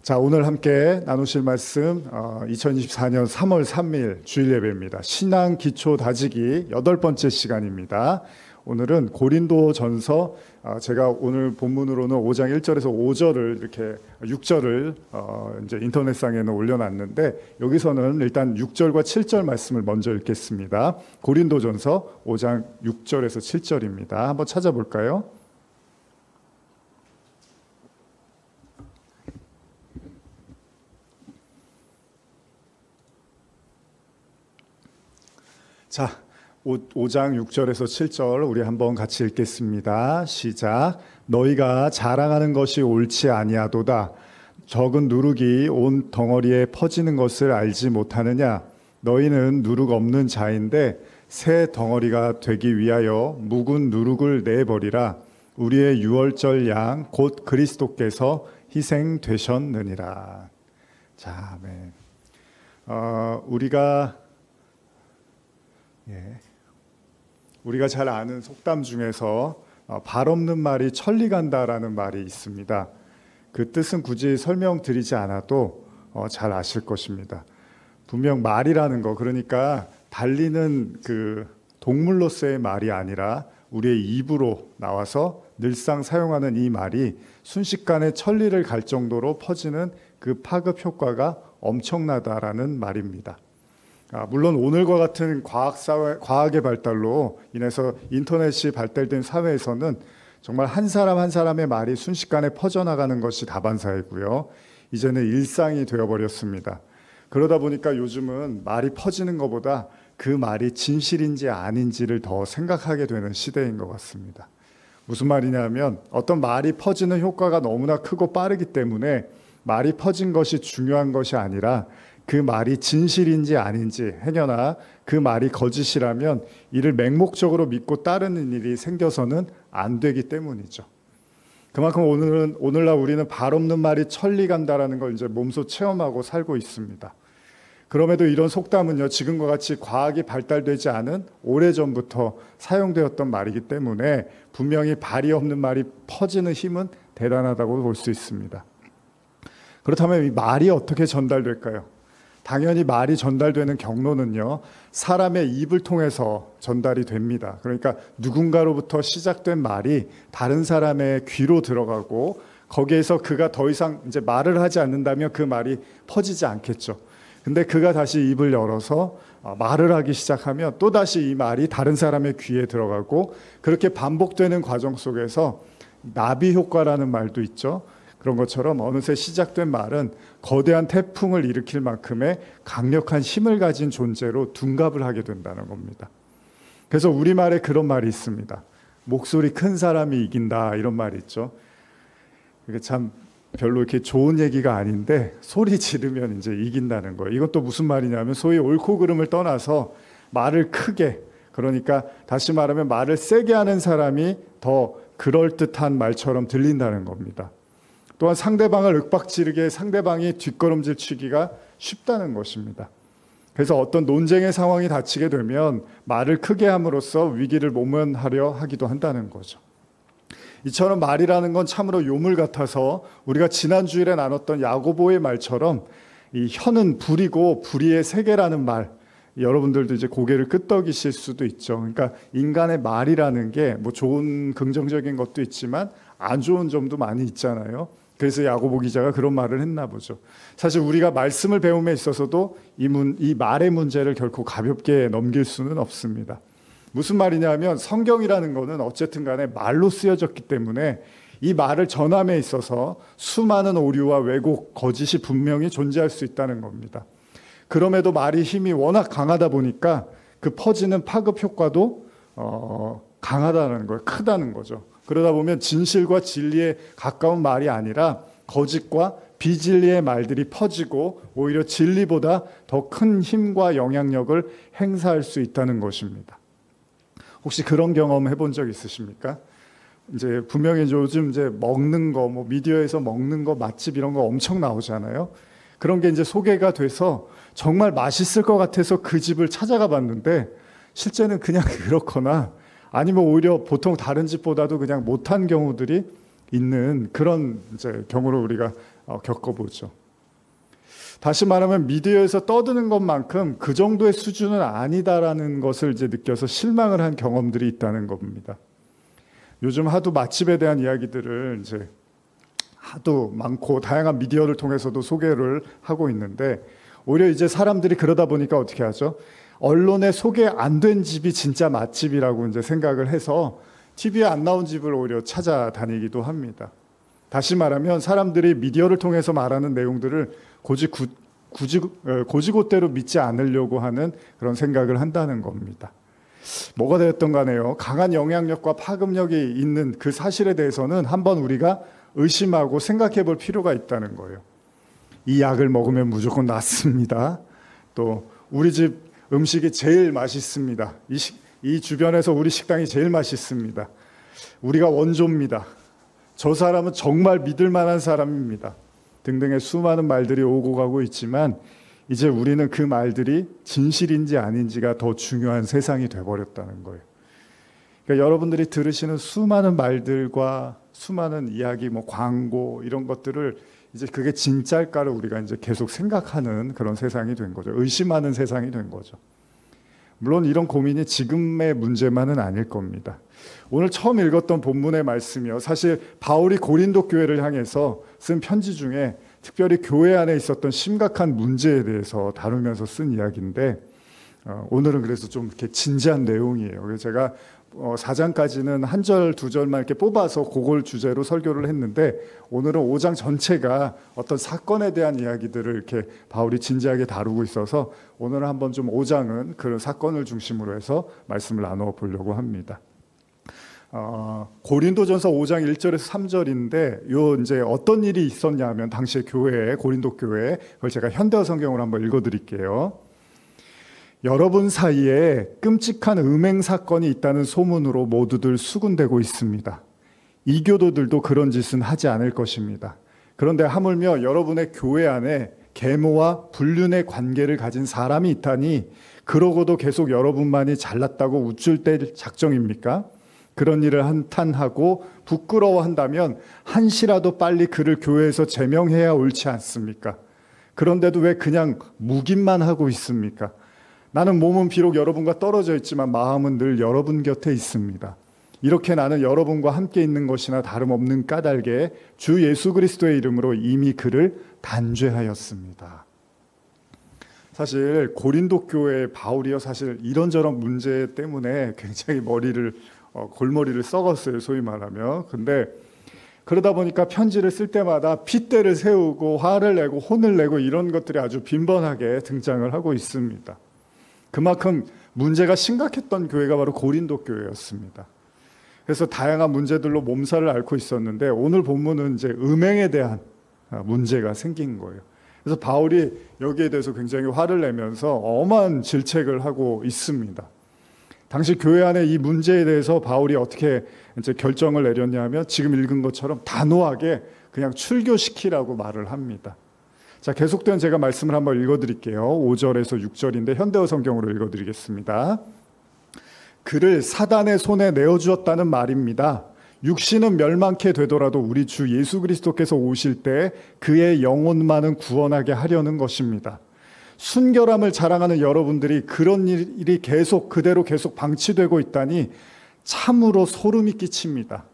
자, 오늘 함께 나누실 말씀 2024년 3월 3일 주일 예배입니다. 신앙 기초 다지기 8번째 시간입니다. 오늘은 고린도전서 제가 오늘 본문으로는 5장 1절에서 5절을 이렇게 6절을 이제 인터넷상에는 올려놨는데 여기서는 일단 6절과 7절 말씀을 먼저 읽겠습니다. 고린도전서 5장 6절에서 7절입니다. 한번 찾아볼까요? 자, 5장 6절에서 7절 우리 한번 같이 읽겠습니다. 시작. 너희가 자랑하는 것이 옳지 아니하도다. 적은 누룩이 온 덩어리에 퍼지는 것을 알지 못하느냐. 너희는 누룩 없는 자인데 새 덩어리가 되기 위하여 묵은 누룩을 내버리라. 우리의 유월절 양 곧 그리스도께서 희생되셨느니라. 자, 아멘. 우리가 잘 아는 속담 중에서 발 없는 말이 천리 간다라는 말이 있습니다. 그 뜻은 굳이 설명드리지 않아도 잘 아실 것입니다. 분명 말이라는 거, 그러니까 달리는 그 동물로서의 말이 아니라 우리의 입으로 나와서 늘상 사용하는 이 말이 순식간에 천리를 갈 정도로 퍼지는 그 파급 효과가 엄청나다라는 말입니다. 물론 오늘과 같은 과학의 발달로 인해서 인터넷이 발달된 사회에서는 정말 한 사람 한 사람의 말이 순식간에 퍼져나가는 것이 다반사이고요. 이제는 일상이 되어버렸습니다. 그러다 보니까 요즘은 말이 퍼지는 것보다 그 말이 진실인지 아닌지를 더 생각하게 되는 시대인 것 같습니다. 무슨 말이냐면 어떤 말이 퍼지는 효과가 너무나 크고 빠르기 때문에 말이 퍼진 것이 중요한 것이 아니라 그 말이 진실인지 아닌지, 행여나 그 말이 거짓이라면 이를 맹목적으로 믿고 따르는 일이 생겨서는 안 되기 때문이죠. 그만큼 오늘날 우리는 발 없는 말이 천리 간다라는 걸 이제 몸소 체험하고 살고 있습니다. 그럼에도 이런 속담은요, 지금과 같이 과학이 발달되지 않은 오래전부터 사용되었던 말이기 때문에 분명히 발이 없는 말이 퍼지는 힘은 대단하다고 볼 수 있습니다. 그렇다면 이 말이 어떻게 전달될까요? 당연히 말이 전달되는 경로는요, 사람의 입을 통해서 전달이 됩니다. 그러니까 누군가로부터 시작된 말이 다른 사람의 귀로 들어가고 거기에서 그가 더 이상 이제 말을 하지 않는다면 그 말이 퍼지지 않겠죠. 근데 그가 다시 입을 열어서 말을 하기 시작하면 또다시 이 말이 다른 사람의 귀에 들어가고 그렇게 반복되는 과정 속에서 나비 효과라는 말도 있죠. 그런 것처럼 어느새 시작된 말은 거대한 태풍을 일으킬 만큼의 강력한 힘을 가진 존재로 둔갑을 하게 된다는 겁니다. 그래서 우리말에 그런 말이 있습니다. 목소리 큰 사람이 이긴다, 이런 말이 있죠. 이게 참 별로 이렇게 좋은 얘기가 아닌데 소리 지르면 이제 이긴다는 거예요. 이것도 무슨 말이냐면 소위 옳고 그름을 떠나서 말을 크게, 그러니까 다시 말하면 말을 세게 하는 사람이 더 그럴듯한 말처럼 들린다는 겁니다. 또한 상대방을 윽박지르게 상대방이 뒷걸음질 치기가 쉽다는 것입니다. 그래서 어떤 논쟁의 상황이 닥치게 되면 말을 크게 함으로써 위기를 모면하려 하기도 한다는 거죠. 이처럼 말이라는 건 참으로 요물 같아서 우리가 지난 주일에 나눴던 야고보의 말처럼 이 혀는 불이고 불의의 세계라는 말, 여러분들도 이제 고개를 끄덕이실 수도 있죠. 그러니까 인간의 말이라는 게 뭐 좋은 긍정적인 것도 있지만 안 좋은 점도 많이 있잖아요. 그래서 야고보 기자가 그런 말을 했나 보죠. 사실 우리가 말씀을 배움에 있어서도 이 말의 문제를 결코 가볍게 넘길 수는 없습니다. 무슨 말이냐면 성경이라는 거는 어쨌든 간에 말로 쓰여졌기 때문에 이 말을 전함에 있어서 수많은 오류와 왜곡, 거짓이 분명히 존재할 수 있다는 겁니다. 그럼에도 말이 힘이 워낙 강하다 보니까 그 퍼지는 파급 효과도 강하다는 거예요. 크다는 거죠. 그러다 보면 진실과 진리에 가까운 말이 아니라 거짓과 비진리의 말들이 퍼지고 오히려 진리보다 더 큰 힘과 영향력을 행사할 수 있다는 것입니다. 혹시 그런 경험 해본 적 있으십니까? 이제 분명히 요즘 이제 먹는 거, 뭐 미디어에서 먹는 거, 맛집 이런 거 엄청 나오잖아요. 그런 게 이제 소개가 돼서 정말 맛있을 것 같아서 그 집을 찾아가 봤는데 실제는 그냥 그렇거나 아니면 오히려 보통 다른 집보다도 그냥 못한 경우들이 있는 그런 이제 경우를 우리가 겪어보죠. 다시 말하면 미디어에서 떠드는 것만큼 그 정도의 수준은 아니다라는 것을 이제 느껴서 실망을 한 경험들이 있다는 겁니다. 요즘 하도 맛집에 대한 이야기들을 이제 하도 많고 다양한 미디어를 통해서도 소개를 하고 있는데, 오히려 이제 사람들이 그러다 보니까 어떻게 하죠? 언론에 소개 안 된 집이 진짜 맛집이라고 이제 생각을 해서 TV에 안 나온 집을 오히려 찾아다니기도 합니다. 다시 말하면 사람들이 미디어를 통해서 말하는 내용들을 고지고대로 믿지 않으려고 하는 그런 생각을 한다는 겁니다. 뭐가 되었던 간에요, 강한 영향력과 파급력이 있는 그 사실에 대해서는 한번 우리가 의심하고 생각해 볼 필요가 있다는 거예요. 이 약을 먹으면 무조건 낫습니다. 또 우리 집 음식이 제일 맛있습니다. 이 주변에서 우리 식당이 제일 맛있습니다. 우리가 원조입니다. 저 사람은 정말 믿을 만한 사람입니다. 등등의 수많은 말들이 오고 가고 있지만, 이제 우리는 그 말들이 진실인지 아닌지가 더 중요한 세상이 돼버렸다는 거예요. 그러니까 여러분들이 들으시는 수많은 말들과 수많은 이야기, 광고 이런 것들을 이제 그게 진짜일까를 우리가 이제 계속 생각하는 그런 세상이 된 거죠. 의심하는 세상이 된 거죠. 물론 이런 고민이 지금의 문제만은 아닐 겁니다. 오늘 처음 읽었던 본문의 말씀이요, 사실 바울이 고린도 교회를 향해서 쓴 편지 중에 특별히 교회 안에 있었던 심각한 문제에 대해서 다루면서 쓴 이야기인데, 오늘은 그래서 좀 이렇게 진지한 내용이에요. 그래서 제가 4장까지는 한 절, 두 절만 이렇게 뽑아서 그걸 주제로 설교를 했는데, 오늘은 5장 전체가 어떤 사건에 대한 이야기들을 이렇게 바울이 진지하게 다루고 있어서 오늘은 한번 좀 5장은 그런 사건을 중심으로 해서 말씀을 나누어 보려고 합니다. 고린도전서 5장 1절에서 3절인데, 요 이제 어떤 일이 있었냐면 당시에 교회에, 고린도 교회에, 그걸 제가 현대어 성경으로 한번 읽어드릴게요. 여러분 사이에 끔찍한 음행 사건이 있다는 소문으로 모두들 수군대고 있습니다. 이교도들도 그런 짓은 하지 않을 것입니다. 그런데 하물며 여러분의 교회 안에 계모와 불륜의 관계를 가진 사람이 있다니, 그러고도 계속 여러분만이 잘났다고 우쭐댈 작정입니까? 그런 일을 한탄하고 부끄러워한다면 한시라도 빨리 그를 교회에서 제명해야 옳지 않습니까? 그런데도 왜 그냥 묵인만 하고 있습니까? 나는 몸은 비록 여러분과 떨어져 있지만 마음은 늘 여러분 곁에 있습니다. 이렇게 나는 여러분과 함께 있는 것이나 다름없는 까닭에 주 예수 그리스도의 이름으로 이미 그를 단죄하였습니다. 사실 고린도 교회 바울이요, 사실 이런저런 문제 때문에 굉장히 골머리를 썩었어요, 소위 말하면. 근데 그러다 보니까 편지를 쓸 때마다 핏대를 세우고 화를 내고 혼을 내고 이런 것들이 아주 빈번하게 등장을 하고 있습니다. 그만큼 문제가 심각했던 교회가 바로 고린도 교회였습니다. 그래서 다양한 문제들로 몸살을 앓고 있었는데, 오늘 본문은 이제 음행에 대한 문제가 생긴 거예요. 그래서 바울이 여기에 대해서 굉장히 화를 내면서 엄한 질책을 하고 있습니다. 당시 교회 안에 이 문제에 대해서 바울이 어떻게 이제 결정을 내렸냐면, 지금 읽은 것처럼 단호하게 그냥 출교시키라고 말을 합니다. 자, 계속된 제가 말씀을 한번 읽어드릴게요. 5절에서 6절인데 현대어 성경으로 읽어드리겠습니다. 그를 사단의 손에 내어주었다는 말입니다. 육신은 멸망케 되더라도 우리 주 예수 그리스도께서 오실 때 그의 영혼만은 구원하게 하려는 것입니다. 순결함을 자랑하는 여러분들이 그런 일이 그대로 계속 방치되고 있다니 참으로 소름이 끼칩니다.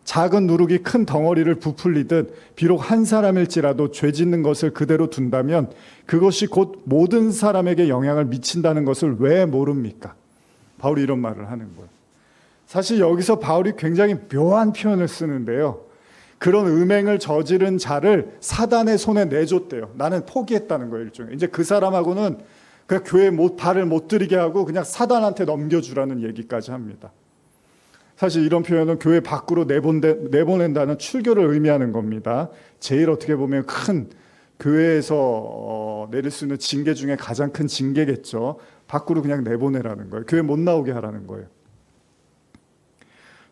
작은 누룩이 큰 덩어리를 부풀리듯 비록 한 사람일지라도 죄 짓는 것을 그대로 둔다면 그것이 곧 모든 사람에게 영향을 미친다는 것을 왜 모릅니까? 바울이 이런 말을 하는 거예요. 사실 여기서 바울이 굉장히 묘한 표현을 쓰는데요, 그런 음행을 저지른 자를 사단의 손에 내줬대요. 나는 포기했다는 거예요, 일종의. 이제 그 사람하고는 그냥 교회에 발을 못 들이게 하고 그냥 사단한테 넘겨주라는 얘기까지 합니다. 사실 이런 표현은 교회 밖으로 내보낸다는 출교를 의미하는 겁니다. 제일 어떻게 보면 큰 교회에서 내릴 수 있는 징계 중에 가장 큰 징계겠죠. 밖으로 그냥 내보내라는 거예요. 교회 못 나오게 하라는 거예요.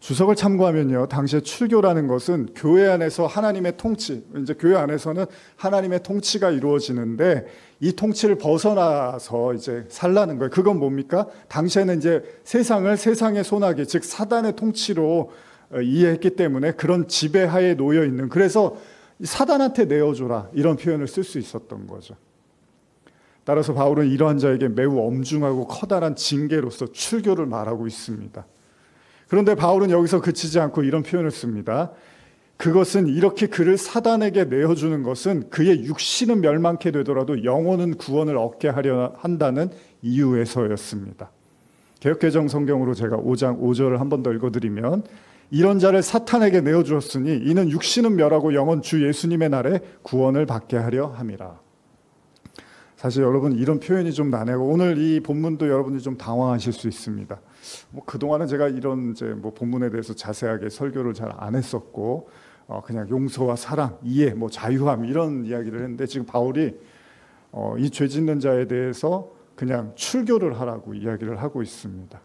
주석을 참고하면요, 당시에 출교라는 것은 교회 안에서 하나님의 통치, 이제 교회 안에서는 하나님의 통치가 이루어지는데 이 통치를 벗어나서 이제 살라는 거예요. 그건 뭡니까? 당시에는 이제 세상의 소나기, 즉 사단의 통치로 이해했기 때문에 그런 지배하에 놓여 있는, 그래서 사단한테 내어줘라, 이런 표현을 쓸 수 있었던 거죠. 따라서 바울은 이러한 자에게 매우 엄중하고 커다란 징계로서 출교를 말하고 있습니다. 그런데 바울은 여기서 그치지 않고 이런 표현을 씁니다. 그것은 이렇게 그를 사단에게 내어주는 것은 그의 육신은 멸망케 되더라도 영혼은 구원을 얻게 하려 한다는 이유에서였습니다. 개역개정 성경으로 제가 5장 5절을 한 번 더 읽어드리면, 이런 자를 사탄에게 내어주었으니 이는 육신은 멸하고 영혼 주 예수님의 날에 구원을 받게 하려 함이라. 사실 여러분, 이런 표현이 좀 난해하고 오늘 이 본문도 여러분들이 좀 당황하실 수 있습니다. 그동안은 제가 이런 본문에 대해서 자세하게 설교를 잘 안 했었고, 그냥 용서와 사랑, 이해, 자유함 이런 이야기를 했는데, 지금 바울이 이 죄 짓는 자에 대해서 그냥 출교를 하라고 이야기를 하고 있습니다.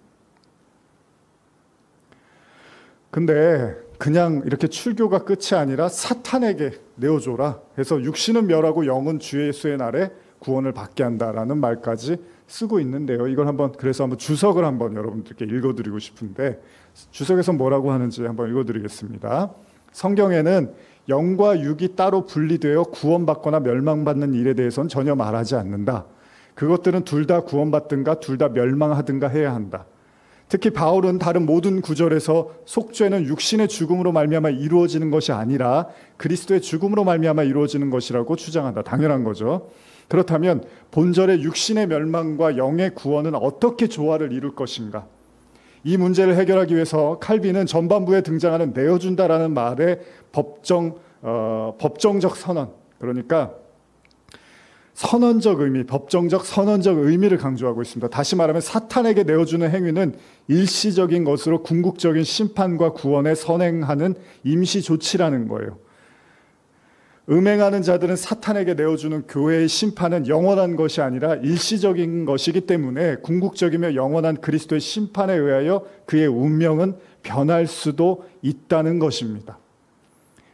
근데 그냥 이렇게 출교가 끝이 아니라 사탄에게 내어줘라 해서 육신은 멸하고 영은 주 예수의 날에 구원을 받게 한다라는 말까지 쓰고 있는데요. 이걸 그래서 한번 주석을 여러분들께 읽어드리고 싶은데, 주석에서 뭐라고 하는지 한번 읽어드리겠습니다. 성경에는 영과 육이 따로 분리되어 구원받거나 멸망받는 일에 대해서는 전혀 말하지 않는다. 그것들은 둘 다 구원받든가 둘 다 멸망하든가 해야 한다. 특히 바울은 다른 모든 구절에서 속죄는 육신의 죽음으로 말미암아 이루어지는 것이 아니라 그리스도의 죽음으로 말미암아 이루어지는 것이라고 주장한다. 당연한 거죠. 그렇다면 본절의 육신의 멸망과 영의 구원은 어떻게 조화를 이룰 것인가? 이 문제를 해결하기 위해서 칼빈은 전반부에 등장하는 내어준다라는 말의 법정적 선언, 그러니까 선언적 의미, 법정적 선언적 의미를 강조하고 있습니다. 다시 말하면 사탄에게 내어주는 행위는 일시적인 것으로 궁극적인 심판과 구원에 선행하는 임시 조치라는 거예요. 음행하는 자들은 사탄에게 내어주는 교회의 심판은 영원한 것이 아니라 일시적인 것이기 때문에 궁극적이며 영원한 그리스도의 심판에 의하여 그의 운명은 변할 수도 있다는 것입니다.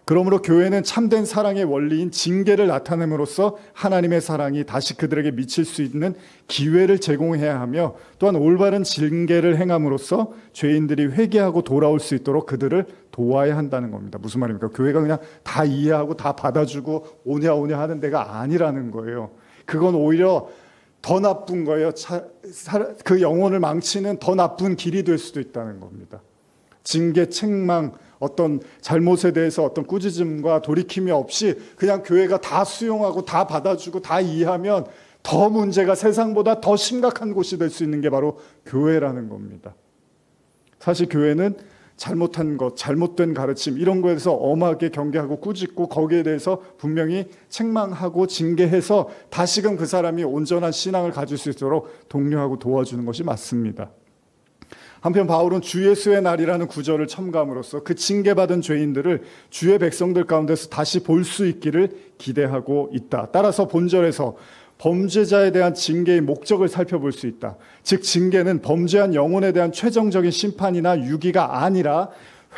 그러므로 교회는 참된 사랑의 원리인 징계를 나타냄으로써 하나님의 사랑이 다시 그들에게 미칠 수 있는 기회를 제공해야 하며, 또한 올바른 징계를 행함으로써 죄인들이 회개하고 돌아올 수 있도록 그들을 도와야 한다는 겁니다. 무슨 말입니까? 교회가 그냥 다 이해하고 다 받아주고 오냐 하는 데가 아니라는 거예요. 그건 오히려 더 나쁜 거예요. 그 영혼을 망치는 더 나쁜 길이 될 수도 있다는 겁니다. 징계, 책망, 어떤 잘못에 대해서 어떤 꾸짖음과 돌이킴이 없이 그냥 교회가 다 수용하고 다 받아주고 다 이해하면 더 문제가 세상보다 더 심각한 곳이 될 수 있는 게 바로 교회라는 겁니다. 사실 교회는 잘못한 것, 잘못된 가르침 이런 거에서 엄하게 경계하고 꾸짖고 거기에 대해서 분명히 책망하고 징계해서 다시금 그 사람이 온전한 신앙을 가질 수 있도록 독려하고 도와주는 것이 맞습니다. 한편 바울은 주 예수의 날이라는 구절을 첨가함으로써 그 징계받은 죄인들을 주의 백성들 가운데서 다시 볼 수 있기를 기대하고 있다. 따라서 본절에서 범죄자에 대한 징계의 목적을 살펴볼 수 있다. 즉 징계는 범죄한 영혼에 대한 최종적인 심판이나 유기가 아니라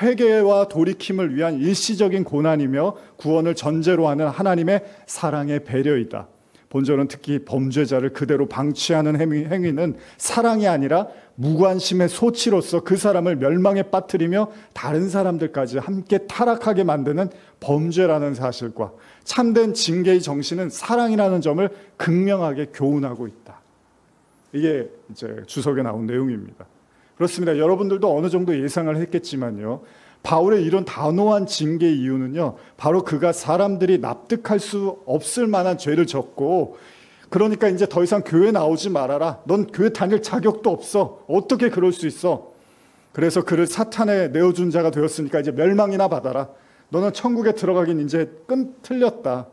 회개와 돌이킴을 위한 일시적인 고난이며 구원을 전제로 하는 하나님의 사랑의 배려이다. 본절은 특히 범죄자를 그대로 방치하는 행위는 사랑이 아니라 무관심의 소치로서 그 사람을 멸망에 빠뜨리며 다른 사람들까지 함께 타락하게 만드는 범죄라는 사실과 참된 징계의 정신은 사랑이라는 점을 극명하게 교훈하고 있다. 이게 이제 주석에 나온 내용입니다. 그렇습니다. 여러분들도 어느 정도 예상을 했겠지만요, 바울의 이런 단호한 징계의 이유는요, 바로 그가 사람들이 납득할 수 없을 만한 죄를 졌고, 그러니까 이제 더 이상 교회 나오지 말아라. 넌 교회 다닐 자격도 없어. 어떻게 그럴 수 있어? 그래서 그를 사탄에 내어준 자가 되었으니까 이제 멸망이나 받아라. 너는 천국에 들어가긴 이제 틀렸다.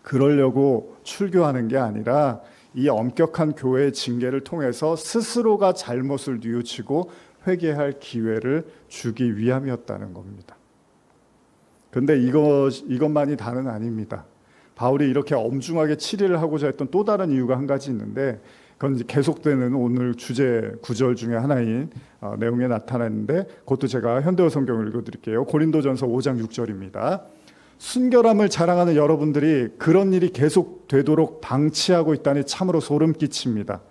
그러려고 출교하는 게 아니라 이 엄격한 교회의 징계를 통해서 스스로가 잘못을 뉘우치고 회개할 기회를 주기 위함이었다는 겁니다. 그런데 이것만이 다는 아닙니다. 바울이 이렇게 엄중하게 치리를 하고자 했던 또 다른 이유가 한 가지 있는데, 그건 이제 계속되는 오늘 주제 구절 중에 하나인 내용에 나타나는데, 그것도 제가 현대어 성경을 읽어드릴게요. 고린도전서 5장 6절입니다. 순결함을 자랑하는 여러분들이 그런 일이 계속되도록 방치하고 있다니 참으로 소름 끼칩니다.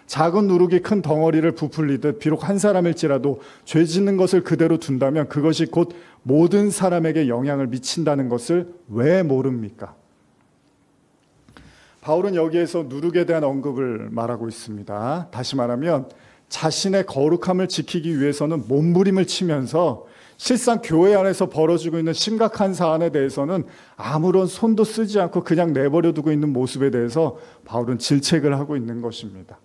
작은 누룩이 큰 덩어리를 부풀리듯 비록 한 사람일지라도 죄 짓는 것을 그대로 둔다면 그것이 곧 모든 사람에게 영향을 미친다는 것을 왜 모릅니까? 바울은 여기에서 누룩에 대한 언급을 말하고 있습니다. 다시 말하면 자신의 거룩함을 지키기 위해서는 몸부림을 치면서 실상 교회 안에서 벌어지고 있는 심각한 사안에 대해서는 아무런 손도 쓰지 않고 그냥 내버려 두고 있는 모습에 대해서 바울은 질책을 하고 있는 것입니다.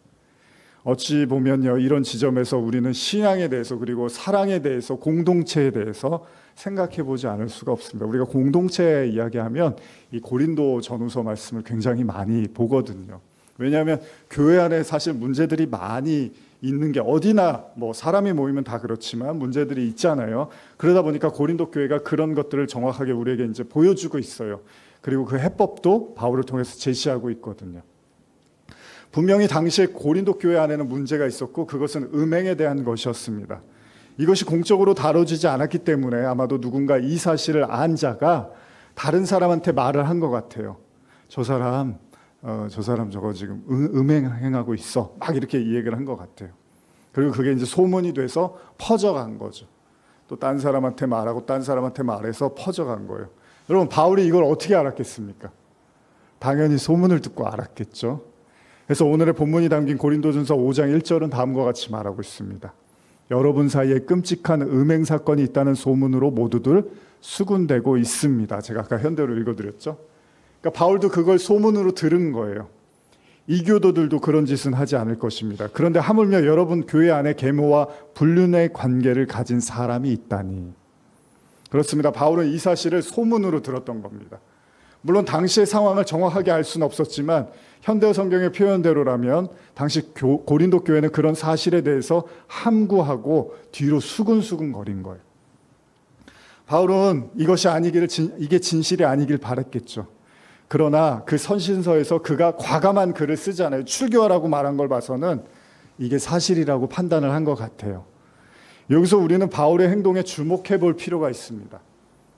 어찌 보면요, 이런 지점에서 우리는 신앙에 대해서 그리고 사랑에 대해서 공동체에 대해서 생각해 보지 않을 수가 없습니다. 우리가 공동체 이야기하면 이 고린도 전후서 말씀을 굉장히 많이 보거든요. 왜냐하면 교회 안에 사실 문제들이 많이 있는 게 어디나 뭐 사람이 모이면 다 그렇지만 문제들이 있잖아요. 그러다 보니까 고린도 교회가 그런 것들을 정확하게 우리에게 이제 보여주고 있어요. 그리고 그 해법도 바울을 통해서 제시하고 있거든요. 분명히 당시에 고린도 교회 안에는 문제가 있었고 그것은 음행에 대한 것이었습니다. 이것이 공적으로 다뤄지지 않았기 때문에 아마도 누군가 이 사실을 안 자가 다른 사람한테 말을 한 것 같아요. 저 사람 저거 지금 음행하고 있어. 막 이렇게 이 얘기를 한 것 같아요. 그리고 그게 이제 소문이 돼서 퍼져간 거죠. 또 딴 사람한테 말하고 딴 사람한테 말해서 퍼져간 거예요. 여러분, 바울이 이걸 어떻게 알았겠습니까? 당연히 소문을 듣고 알았겠죠. 그래서 오늘의 본문이 담긴 고린도전서 5장 1절은 다음과 같이 말하고 있습니다. 여러분 사이에 끔찍한 음행 사건이 있다는 소문으로 모두들 수군대고 있습니다. 제가 아까 현대로 읽어드렸죠. 그러니까 바울도 그걸 소문으로 들은 거예요. 이교도들도 그런 짓은 하지 않을 것입니다. 그런데 하물며 여러분 교회 안에 계모와 불륜의 관계를 가진 사람이 있다니. 그렇습니다. 바울은 이 사실을 소문으로 들었던 겁니다. 물론 당시의 상황을 정확하게 알 수는 없었지만 현대 성경의 표현대로라면 당시 고린도 교회는 그런 사실에 대해서 함구하고 뒤로 수근수근 거린 거예요. 바울은 이게 진실이 아니길 바랬겠죠. 그러나 그 선신서에서 그가 과감한 글을 쓰잖아요. 출교하라고 말한 걸 봐서는 이게 사실이라고 판단을 한 것 같아요. 여기서 우리는 바울의 행동에 주목해 볼 필요가 있습니다.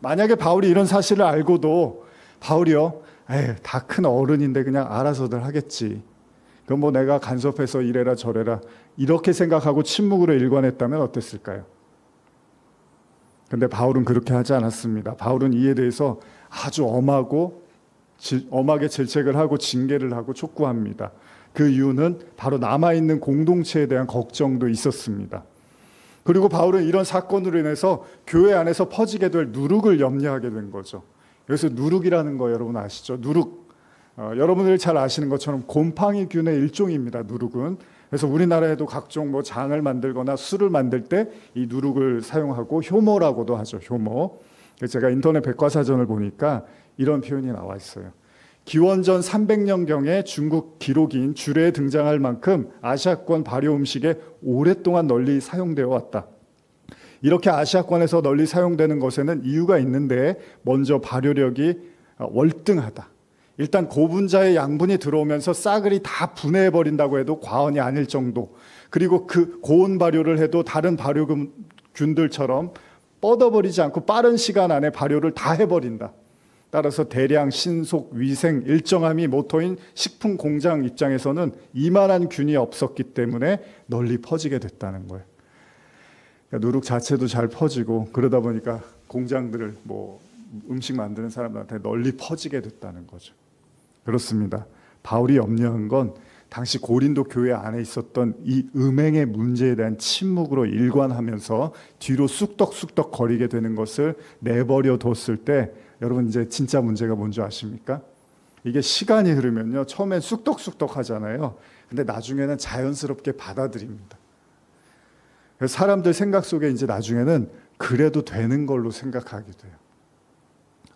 만약에 바울이 이런 사실을 알고도 바울이요, 다 큰 어른인데 그냥 알아서들 하겠지. 그럼 뭐 내가 간섭해서 이래라 저래라 이렇게 생각하고 침묵으로 일관했다면 어땠을까요? 근데 바울은 그렇게 하지 않았습니다. 바울은 이에 대해서 아주 엄하게 질책을 하고 징계를 하고 촉구합니다. 그 이유는 바로 남아있는 공동체에 대한 걱정도 있었습니다. 그리고 바울은 이런 사건으로 인해서 교회 안에서 퍼지게 될 누룩을 염려하게 된 거죠. 여기서 누룩이라는 거 여러분 아시죠? 누룩. 여러분들이 잘 아시는 것처럼 곰팡이균의 일종입니다. 누룩은. 그래서 우리나라에도 각종 뭐 장을 만들거나 술을 만들 때 이 누룩을 사용하고 효모라고도 하죠. 효모. 제가 인터넷 백과사전을 보니까 이런 표현이 나와 있어요. 기원전 300년경에 중국 기록인 주례에 등장할 만큼 아시아권 발효 음식에 오랫동안 널리 사용되어 왔다. 이렇게 아시아권에서 널리 사용되는 것에는 이유가 있는데 먼저 발효력이 월등하다. 일단 고분자의 양분이 들어오면서 싸그리 다 분해해버린다고 해도 과언이 아닐 정도. 그리고 그 고온 발효를 해도 다른 발효균들처럼 뻗어버리지 않고 빠른 시간 안에 발효를 다 해버린다. 따라서 대량, 신속, 위생, 일정함이 모토인 식품 공장 입장에서는 이만한 균이 없었기 때문에 널리 퍼지게 됐다는 거예요. 그러니까 누룩 자체도 잘 퍼지고 그러다 보니까 공장들을 뭐 음식 만드는 사람들한테 널리 퍼지게 됐다는 거죠. 그렇습니다. 바울이 염려한 건 당시 고린도 교회 안에 있었던 이 음행의 문제에 대한 침묵으로 일관하면서 뒤로 쑥덕쑥덕 거리게 되는 것을 내버려 뒀을 때 여러분 이제 진짜 문제가 뭔지 아십니까? 이게 시간이 흐르면요 처음엔 쑥덕쑥덕 하잖아요. 근데 나중에는 자연스럽게 받아들입니다. 그래서 사람들 생각 속에 이제 나중에는 그래도 되는 걸로 생각하게 돼요.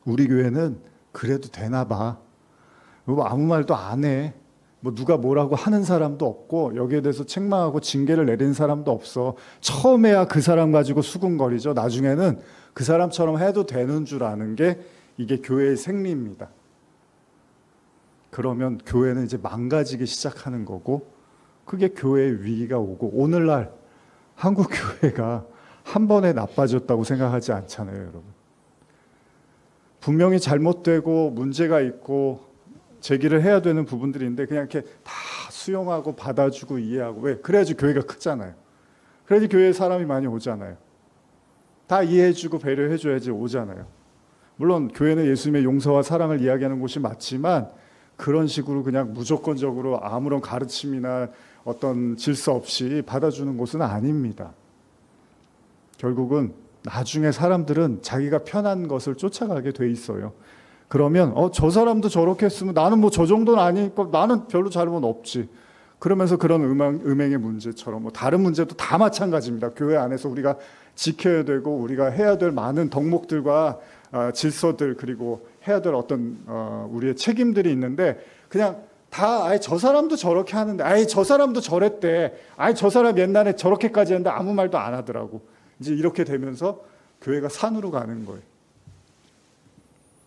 우리 교회는 그래도 되나 봐. 뭐 아무 말도 안 해. 뭐 누가 뭐라고 하는 사람도 없고 여기에 대해서 책망하고 징계를 내리는 사람도 없어. 처음에야 그 사람 가지고 수군거리죠. 나중에는 그 사람처럼 해도 되는 줄 아는 게 이게 교회의 생리입니다. 그러면 교회는 이제 망가지기 시작하는 거고 그게 교회의 위기가 오고 오늘날 한국 교회가 한 번에 나빠졌다고 생각하지 않잖아요, 여러분. 분명히 잘못되고 문제가 있고 제기를 해야 되는 부분들인데 그냥 이렇게 다 수용하고 받아주고 이해하고, 왜? 그래야지 교회가 크잖아요. 그래야지 교회에 사람이 많이 오잖아요. 다 이해해주고 배려해줘야지 오잖아요. 물론 교회는 예수님의 용서와 사랑을 이야기하는 곳이 맞지만 그런 식으로 그냥 무조건적으로 아무런 가르침이나 어떤 질서 없이 받아주는 곳은 아닙니다. 결국은 나중에 사람들은 자기가 편한 것을 쫓아가게 돼 있어요. 그러면 저 사람도 저렇게 했으면 나는 뭐 저 정도는 아니니까 나는 별로 잘못 없지. 그러면서 그런 음행의 문제처럼 뭐 다른 문제도 다 마찬가지입니다. 교회 안에서 우리가 지켜야 되고 우리가 해야 될 많은 덕목들과 질서들, 그리고 해야 될 어떤 우리의 책임들이 있는데 그냥 다 아예 저 사람도 저렇게 하는데 아예 저 사람도 저랬대. 아예 저 사람 옛날에 저렇게까지 했는데 아무 말도 안 하더라고. 이제 이렇게 되면서 교회가 산으로 가는 거예요.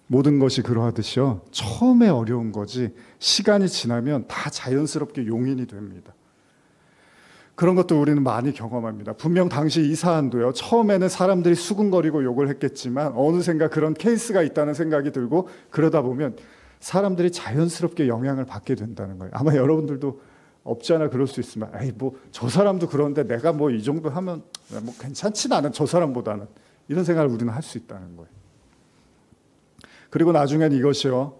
모든 것이 그러하듯이요. 처음에 어려운 거지 시간이 지나면 다 자연스럽게 용인이 됩니다. 그런 것도 우리는 많이 경험합니다. 분명 당시 이 사안도요. 처음에는 사람들이 수군거리고 욕을 했겠지만 어느샌가 그런 케이스가 있다는 생각이 들고 그러다 보면 사람들이 자연스럽게 영향을 받게 된다는 거예요. 아마 여러분들도 없지 않아 그럴 수 있으면 에이 뭐 저 사람도 그런데 내가 뭐 이 정도 하면 뭐 괜찮지 나는 저 사람보다는, 이런 생각을 우리는 할 수 있다는 거예요. 그리고 나중엔 이것이요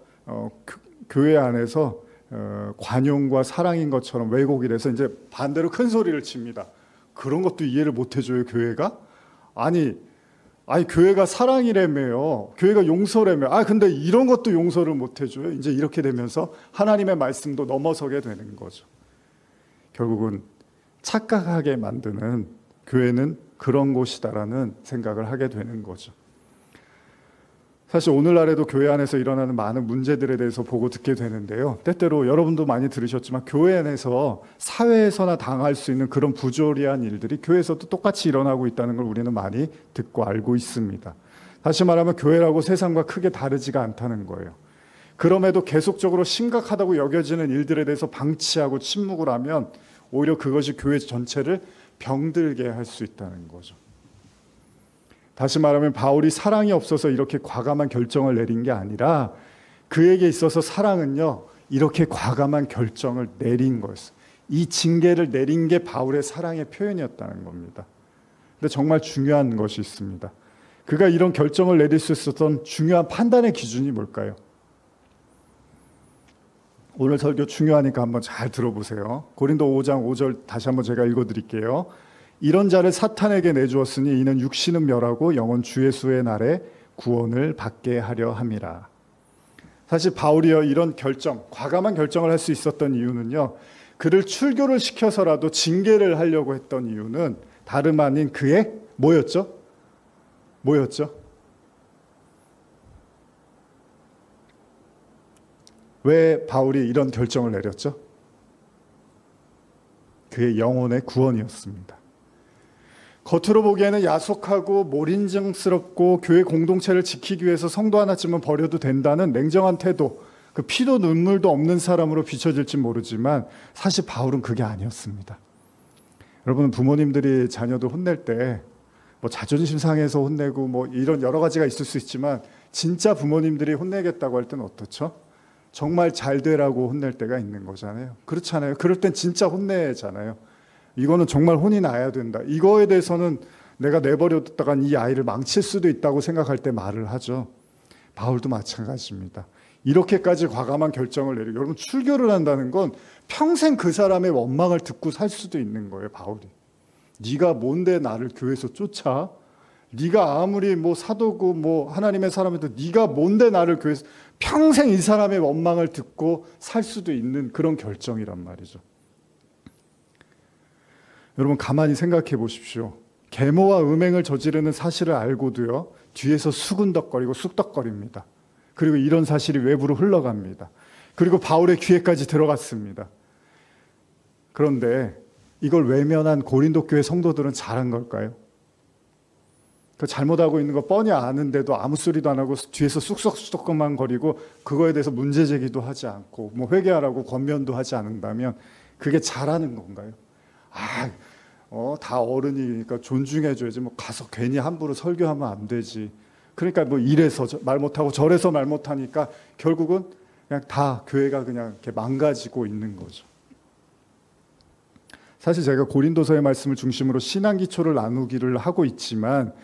교회 안에서 관용과 사랑인 것처럼 왜곡이 돼서 이제 반대로 큰 소리를 칩니다. 그런 것도 이해를 못 해줘요 교회가? 아니 교회가 사랑이라며요. 교회가 용서라며. 근데 이런 것도 용서를 못 해줘요. 이제 이렇게 되면서 하나님의 말씀도 넘어서게 되는 거죠. 결국은 착각하게 만드는 교회는 그런 곳이다라는 생각을 하게 되는 거죠. 사실 오늘날에도 교회 안에서 일어나는 많은 문제들에 대해서 보고 듣게 되는데요. 때때로 여러분도 많이 들으셨지만 교회 안에서 사회에서나 당할 수 있는 그런 부조리한 일들이 교회에서도 똑같이 일어나고 있다는 걸 우리는 많이 듣고 알고 있습니다. 다시 말하면 교회라고 세상과 크게 다르지가 않다는 거예요. 그럼에도 계속적으로 심각하다고 여겨지는 일들에 대해서 방치하고 침묵을 하면 오히려 그것이 교회 전체를 병들게 할 수 있다는 거죠. 다시 말하면 바울이 사랑이 없어서 이렇게 과감한 결정을 내린 게 아니라 그에게 있어서 사랑은요 이렇게 과감한 결정을 내린 거였어요. 이 징계를 내린 게 바울의 사랑의 표현이었다는 겁니다. 근데 정말 중요한 것이 있습니다. 그가 이런 결정을 내릴 수 있었던 중요한 판단의 기준이 뭘까요? 오늘 설교 중요하니까 한번 잘 들어보세요. 고린도 5장 5절 다시 한번 제가 읽어드릴게요. 이런 자를 사탄에게 내주었으니 이는 육신은 멸하고 영은 주 예수의 날에 구원을 받게 하려 함이라. 사실 바울이요 이런 결정, 과감한 결정을 할 수 있었던 이유는요, 그를 출교를 시켜서라도 징계를 하려고 했던 이유는 다름 아닌 그의 뭐였죠? 왜 바울이 이런 결정을 내렸죠? 그의 영혼의 구원이었습니다. 겉으로 보기에는 야속하고 몰인정스럽고 교회 공동체를 지키기 위해서 성도 하나쯤은 버려도 된다는 냉정한 태도, 그 피도 눈물도 없는 사람으로 비춰질지 모르지만 사실 바울은 그게 아니었습니다. 여러분, 부모님들이 자녀들 혼낼 때 뭐 자존심 상해서 혼내고 뭐 이런 여러 가지가 있을 수 있지만 진짜 부모님들이 혼내겠다고 할 때는 어떻죠? 정말 잘 되라고 혼낼 때가 있는 거잖아요. 그렇잖아요. 그럴 땐 진짜 혼내잖아요. 이거는 정말 혼이 나야 된다. 이거에 대해서는 내가 내버려뒀다간 이 아이를 망칠 수도 있다고 생각할 때 말을 하죠. 바울도 마찬가지입니다. 이렇게까지 과감한 결정을 내리고, 여러분 출교를 한다는 건 평생 그 사람의 원망을 듣고 살 수도 있는 거예요. 바울이 네가 뭔데 나를 교회에서 쫓아? 네가 아무리 뭐 사도고 뭐 하나님의 사람이도 네가 뭔데 나를 교회에서, 평생 이 사람의 원망을 듣고 살 수도 있는 그런 결정이란 말이죠. 여러분 가만히 생각해 보십시오. 계모와 음행을 저지르는 사실을 알고도요 뒤에서 수군덕거리고 쑥덕거립니다. 그리고 이런 사실이 외부로 흘러갑니다. 그리고 바울의 귀에까지 들어갔습니다. 그런데 이걸 외면한 고린도 교회 성도들은 잘한 걸까요? 그 잘못하고 있는 거 뻔히 아는데도 아무 소리도 안 하고 뒤에서 쑥덕쑥덕만 거리고 그거에 대해서 문제 제기도 하지 않고 뭐 회개하라고 권면도 하지 않는다면 그게 잘하는 건가요? 다 어른이니까 존중해줘야지. 뭐 가서 괜히 함부로 설교하면 안 되지. 그러니까 뭐 이래서 말 못하고 저래서 말 못하니까 결국은 그냥 다 교회가 그냥 이렇게 망가지고 있는 거죠. 사실 제가 고린도서의 말씀을 중심으로 신앙 기초를 나누기를 하고 있지만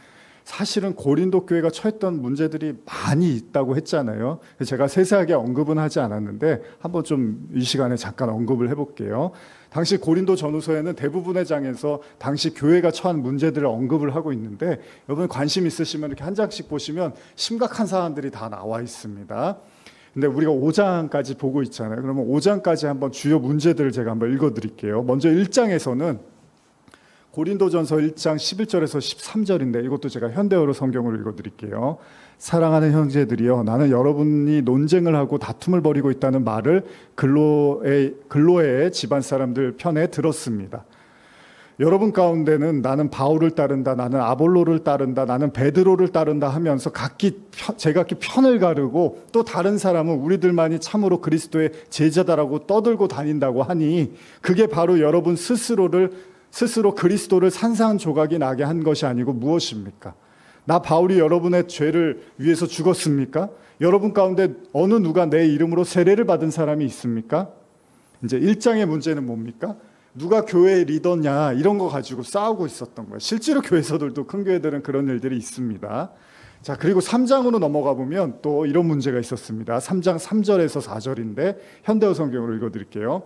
사실은 고린도 교회가 처했던 문제들이 많이 있다고 했잖아요. 제가 세세하게 언급은 하지 않았는데 한번 좀 이 시간에 잠깐 언급을 해볼게요. 당시 고린도 전후서에는 대부분의 장에서 당시 교회가 처한 문제들을 언급을 하고 있는데 여러분 관심 있으시면 이렇게 한 장씩 보시면 심각한 사안들이 다 나와 있습니다. 근데 우리가 5장까지 보고 있잖아요. 그러면 5장까지 한번 주요 문제들을 제가 한번 읽어드릴게요. 먼저 1장에서는 고린도전서 1장 11절에서 13절인데 이것도 제가 현대어로 성경으로 읽어드릴게요. 사랑하는 형제들이여, 나는 여러분이 논쟁을 하고 다툼을 벌이고 있다는 말을 글로의 집안 사람들 편에 들었습니다. 여러분 가운데는 나는 바울을 따른다, 나는 아볼로를 따른다, 나는 베드로를 따른다 하면서 제각기 편을 가르고 또 다른 사람은 우리들만이 참으로 그리스도의 제자다라고 떠들고 다닌다고 하니 그게 바로 여러분 스스로 그리스도를 산산조각이 나게 한 것이 아니고 무엇입니까? 나 바울이 여러분의 죄를 위해서 죽었습니까? 여러분 가운데 어느 누가 내 이름으로 세례를 받은 사람이 있습니까? 이제 1장의 문제는 뭡니까? 누가 교회 리더냐 이런 거 가지고 싸우고 있었던 거예요. 실제로 교회에서들도 큰 교회들은 그런 일들이 있습니다. 자, 그리고 3장으로 넘어가 보면 또 이런 문제가 있었습니다. 3장 3절에서 4절인데 현대어 성경으로 읽어드릴게요.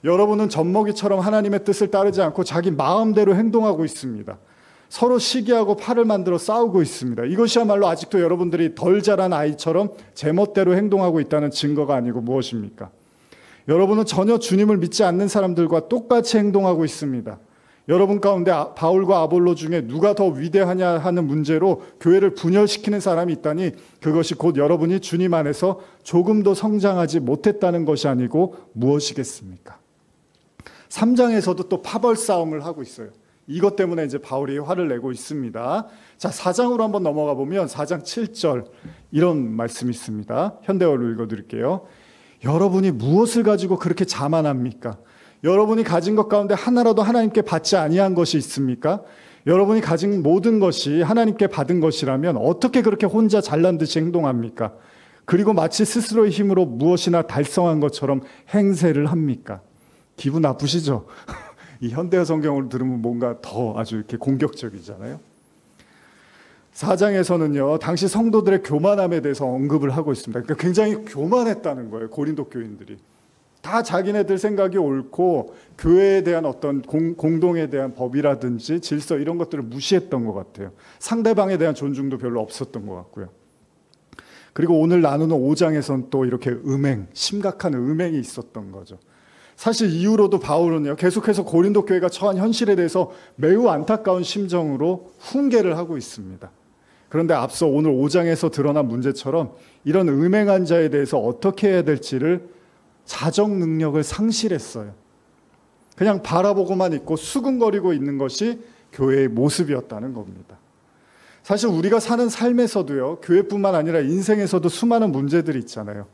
여러분은 젖먹이처럼 하나님의 뜻을 따르지 않고 자기 마음대로 행동하고 있습니다. 서로 시기하고 팔을 만들어 싸우고 있습니다. 이것이야말로 아직도 여러분들이 덜 자란 아이처럼 제멋대로 행동하고 있다는 증거가 아니고 무엇입니까? 여러분은 전혀 주님을 믿지 않는 사람들과 똑같이 행동하고 있습니다. 여러분 가운데 바울과 아볼로 중에 누가 더 위대하냐 하는 문제로 교회를 분열시키는 사람이 있다니 그것이 곧 여러분이 주님 안에서 조금도 성장하지 못했다는 것이 아니고 무엇이겠습니까? 3장에서도 또 파벌 싸움을 하고 있어요. 이것 때문에 이제 바울이 화를 내고 있습니다. 자, 4장으로 한번 넘어가 보면 4장 7절 이런 말씀이 있습니다. 현대어로 읽어드릴게요. 여러분이 무엇을 가지고 그렇게 자만합니까? 여러분이 가진 것 가운데 하나라도 하나님께 받지 아니한 것이 있습니까? 여러분이 가진 모든 것이 하나님께 받은 것이라면 어떻게 그렇게 혼자 잘난 듯이 행동합니까? 그리고 마치 스스로의 힘으로 무엇이나 달성한 것처럼 행세를 합니까? 기분 나쁘시죠? 이 현대어 성경을 들으면 뭔가 더 아주 이렇게 공격적이잖아요. 4장에서는요, 당시 성도들의 교만함에 대해서 언급을 하고 있습니다. 그러니까 굉장히 교만했다는 거예요, 고린도 교인들이. 다 자기네들 생각이 옳고 교회에 대한 어떤 공동에 대한 법이라든지 질서 이런 것들을 무시했던 것 같아요. 상대방에 대한 존중도 별로 없었던 것 같고요. 그리고 오늘 나누는 5장에서는 또 이렇게 심각한 음행이 있었던 거죠. 사실 이후로도 바울은요, 계속해서 고린도 교회가 처한 현실에 대해서 매우 안타까운 심정으로 훈계를 하고 있습니다. 그런데 앞서 오늘 5장에서 드러난 문제처럼 이런 음행한 자에 대해서 어떻게 해야 될지를 자정 능력을 상실했어요. 그냥 바라보고만 있고 수근거리고 있는 것이 교회의 모습이었다는 겁니다. 사실 우리가 사는 삶에서도요, 교회뿐만 아니라 인생에서도 수많은 문제들이 있잖아요.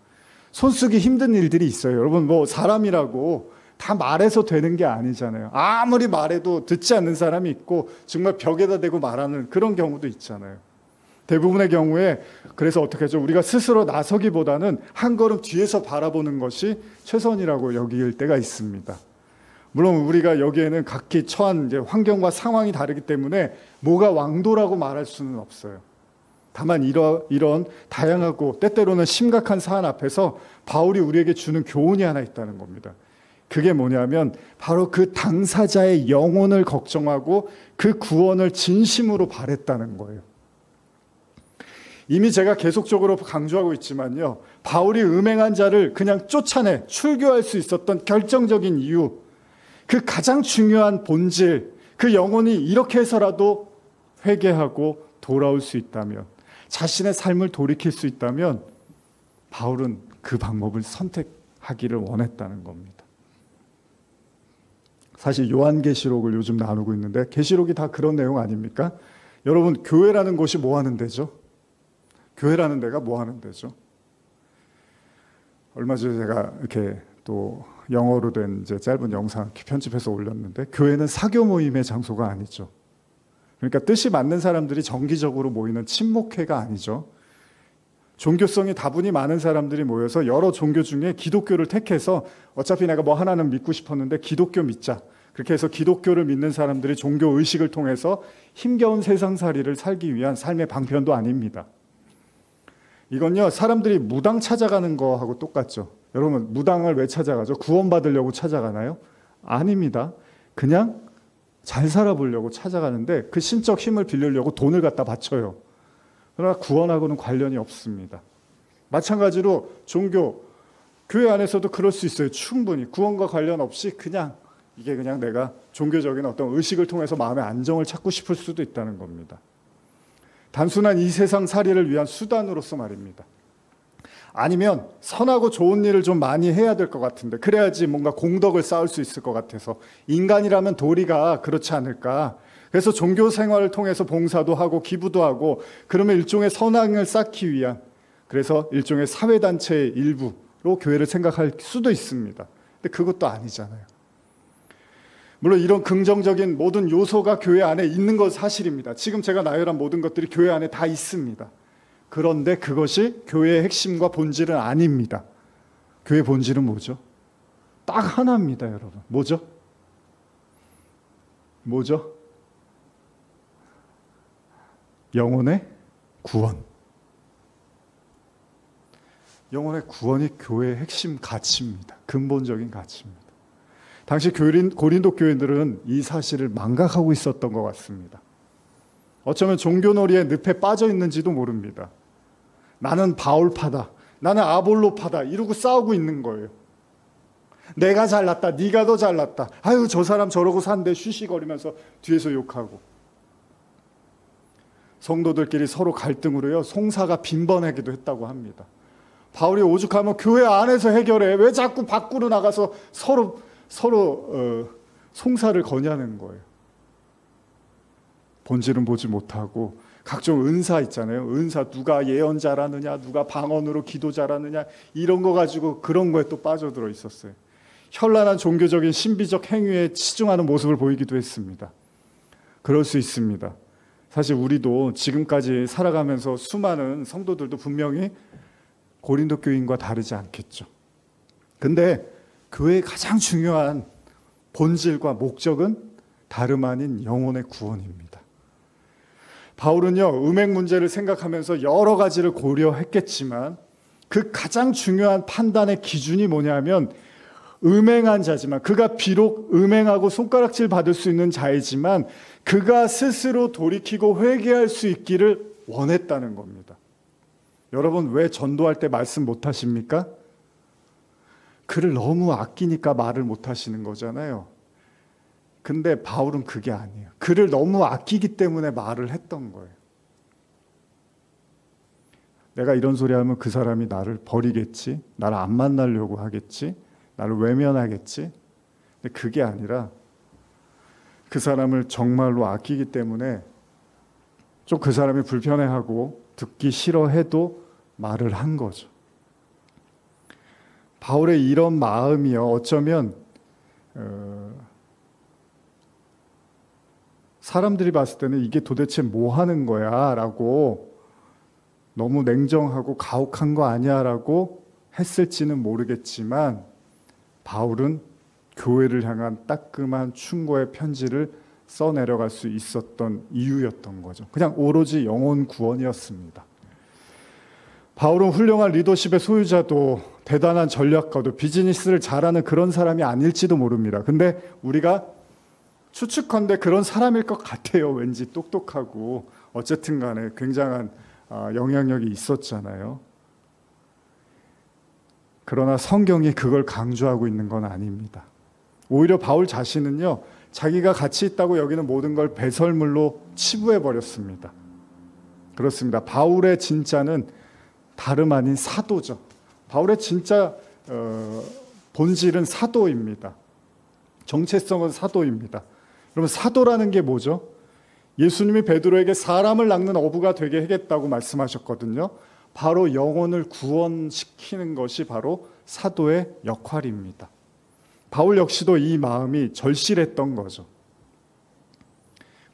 손쓰기 힘든 일들이 있어요. 여러분, 뭐 사람이라고 다 말해서 되는 게 아니잖아요. 아무리 말해도 듣지 않는 사람이 있고 정말 벽에다 대고 말하는 그런 경우도 있잖아요. 대부분의 경우에 그래서 어떻게 하죠? 우리가 스스로 나서기보다는 한 걸음 뒤에서 바라보는 것이 최선이라고 여길 때가 있습니다. 물론 우리가 여기에는 각기 처한 이제 환경과 상황이 다르기 때문에 뭐가 왕도라고 말할 수는 없어요. 다만 이런 다양하고 때때로는 심각한 사안 앞에서 바울이 우리에게 주는 교훈이 하나 있다는 겁니다. 그게 뭐냐면 바로 그 당사자의 영혼을 걱정하고 그 구원을 진심으로 바랬다는 거예요. 이미 제가 계속적으로 강조하고 있지만요, 바울이 음행한 자를 그냥 쫓아내 출교할 수 있었던 결정적인 이유, 그 가장 중요한 본질, 그 영혼이 이렇게 해서라도 회개하고 돌아올 수 있다면, 자신의 삶을 돌이킬 수 있다면 바울은 그 방법을 선택하기를 원했다는 겁니다. 사실 요한계시록을 요즘 나누고 있는데 계시록이 다 그런 내용 아닙니까? 여러분, 교회라는 곳이 뭐 하는 데죠? 교회라는 데가 뭐 하는 데죠? 얼마 전에 제가 이렇게 또 영어로 된 이제 짧은 영상 편집해서 올렸는데, 교회는 사교 모임의 장소가 아니죠. 그러니까 뜻이 맞는 사람들이 정기적으로 모이는 친목회가 아니죠. 종교성이 다분히 많은 사람들이 모여서 여러 종교 중에 기독교를 택해서 어차피 내가 뭐 하나는 믿고 싶었는데 기독교 믿자. 그렇게 해서 기독교를 믿는 사람들이 종교 의식을 통해서 힘겨운 세상살이를 살기 위한 삶의 방편도 아닙니다. 이건요, 사람들이 무당 찾아가는 거하고 똑같죠. 여러분, 무당을 왜 찾아가죠? 구원받으려고 찾아가나요? 아닙니다. 그냥 잘 살아보려고 찾아가는데 그 신적 힘을 빌리려고 돈을 갖다 바쳐요. 그러나 구원하고는 관련이 없습니다. 마찬가지로 종교, 교회 안에서도 그럴 수 있어요. 충분히 구원과 관련 없이 그냥 이게 그냥 내가 종교적인 어떤 의식을 통해서 마음의 안정을 찾고 싶을 수도 있다는 겁니다. 단순한 이 세상 살이를 위한 수단으로서 말입니다. 아니면 선하고 좋은 일을 좀 많이 해야 될 것 같은데 그래야지 뭔가 공덕을 쌓을 수 있을 것 같아서 인간이라면 도리가 그렇지 않을까. 그래서 종교 생활을 통해서 봉사도 하고 기부도 하고 그러면 일종의 선행을 쌓기 위한 그래서 일종의 사회단체의 일부로 교회를 생각할 수도 있습니다. 근데 그것도 아니잖아요. 물론 이런 긍정적인 모든 요소가 교회 안에 있는 건 사실입니다. 지금 제가 나열한 모든 것들이 교회 안에 다 있습니다. 그런데 그것이 교회의 핵심과 본질은 아닙니다. 교회의 본질은 뭐죠? 딱 하나입니다, 여러분. 뭐죠? 뭐죠? 영혼의 구원. 영혼의 구원이 교회의 핵심 가치입니다. 근본적인 가치입니다. 당시 고린도 교인들은 이 사실을 망각하고 있었던 것 같습니다. 어쩌면 종교놀이의 늪에 빠져 있는지도 모릅니다. 나는 바울파다, 나는 아볼로파다 이러고 싸우고 있는 거예요. 내가 잘났다, 네가 더 잘났다. 아유, 저 사람 저러고 산대 쉬쉬거리면서 뒤에서 욕하고. 성도들끼리 서로 갈등으로요, 송사가 빈번하기도 했다고 합니다. 바울이 오죽하면 교회 안에서 해결해. 왜 자꾸 밖으로 나가서 서로 송사를 거냐는 거예요. 본질은 보지 못하고 각종 은사 있잖아요. 은사 누가 예언 잘하느냐, 누가 방언으로 기도 잘하느냐 이런 거 가지고 그런 거에 또 빠져들어 있었어요. 현란한 종교적인 신비적 행위에 치중하는 모습을 보이기도 했습니다. 그럴 수 있습니다. 사실 우리도 지금까지 살아가면서 수많은 성도들도 분명히 고린도 교인과 다르지 않겠죠. 근데 교회의 가장 중요한 본질과 목적은 다름 아닌 영혼의 구원입니다. 바울은요, 음행 문제를 생각하면서 여러 가지를 고려했겠지만 그 가장 중요한 판단의 기준이 뭐냐면 음행한 자지만 그가 비록 음행하고 손가락질 받을 수 있는 자이지만 그가 스스로 돌이키고 회개할 수 있기를 원했다는 겁니다. 여러분 왜 전도할 때 말씀 못 하십니까? 그를 너무 아끼니까 말을 못 하시는 거잖아요. 근데 바울은 그게 아니에요. 그를 너무 아끼기 때문에 말을 했던 거예요. 내가 이런 소리 하면 그 사람이 나를 버리겠지, 나를 안 만나려고 하겠지, 나를 외면하겠지. 근데 그게 아니라 그 사람을 정말로 아끼기 때문에 좀 그 사람이 불편해하고 듣기 싫어해도 말을 한 거죠. 바울의 이런 마음이요, 어쩌면 사람들이 봤을 때는 이게 도대체 뭐 하는 거야 라고 너무 냉정하고 가혹한 거 아니야 라고 했을지는 모르겠지만 바울은 교회를 향한 따끔한 충고의 편지를 써내려갈 수 있었던 이유였던 거죠. 그냥 오로지 영혼 구원이었습니다. 바울은 훌륭한 리더십의 소유자도 대단한 전략가도 비즈니스를 잘하는 그런 사람이 아닐지도 모릅니다. 근데 우리가 추측컨대 그런 사람일 것 같아요. 왠지 똑똑하고 어쨌든 간에 굉장한 영향력이 있었잖아요. 그러나 성경이 그걸 강조하고 있는 건 아닙니다. 오히려 바울 자신은요, 자기가 가치 있다고 여기는 모든 걸 배설물로 치부해버렸습니다. 그렇습니다. 바울의 진짜는 다름 아닌 사도죠. 바울의 진짜 본질은 사도입니다. 정체성은 사도입니다. 그러면 사도라는 게 뭐죠? 예수님이 베드로에게 사람을 낚는 어부가 되게 하겠다고 말씀하셨거든요. 바로 영혼을 구원시키는 것이 바로 사도의 역할입니다. 바울 역시도 이 마음이 절실했던 거죠.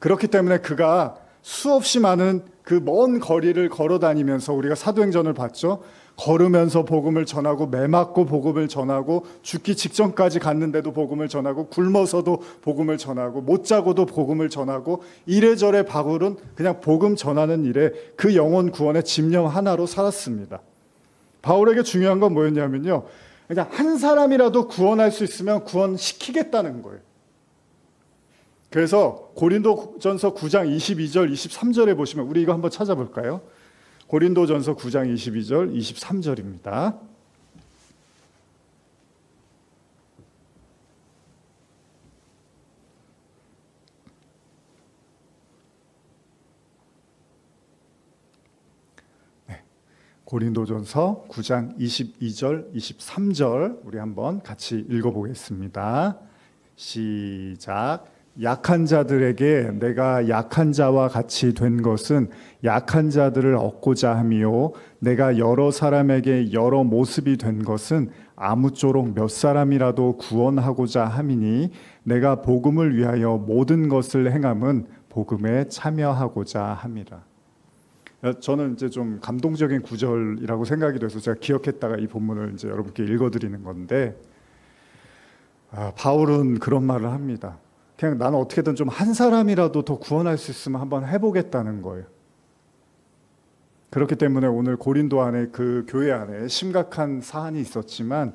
그렇기 때문에 그가 수없이 많은 그 먼 거리를 걸어 다니면서 우리가 사도행전을 봤죠. 걸으면서 복음을 전하고 매 맞고 복음을 전하고 죽기 직전까지 갔는데도 복음을 전하고 굶어서도 복음을 전하고 못 자고도 복음을 전하고 이래저래 바울은 그냥 복음 전하는 일에 그 영혼 구원의 집념 하나로 살았습니다. 바울에게 중요한 건 뭐였냐면요, 그냥 한 사람이라도 구원할 수 있으면 구원시키겠다는 거예요. 그래서 고린도전서 9장 22절 23절에 보시면, 우리 이거 한번 찾아볼까요? 고린도전서 9장 22절 23절입니다. 고린도전서 9장 22절 23절 우리 한번 같이 읽어보겠습니다. 시작. 약한 자들에게 내가 약한 자와 같이 된 것은 약한 자들을 얻고자 함이요, 내가 여러 사람에게 여러 모습이 된 것은 아무쪼록 몇 사람이라도 구원하고자 함이니, 내가 복음을 위하여 모든 것을 행함은 복음에 참여하고자 함이라. 저는 이제 좀 감동적인 구절이라고 생각이 돼서 제가 기억했다가 이 본문을 이제 여러분께 읽어드리는 건데, 바울은 그런 말을 합니다. 그냥 나는 어떻게든 좀 한 사람이라도 더 구원할 수 있으면 한번 해보겠다는 거예요. 그렇기 때문에 오늘 고린도 안에, 그 교회 안에 심각한 사안이 있었지만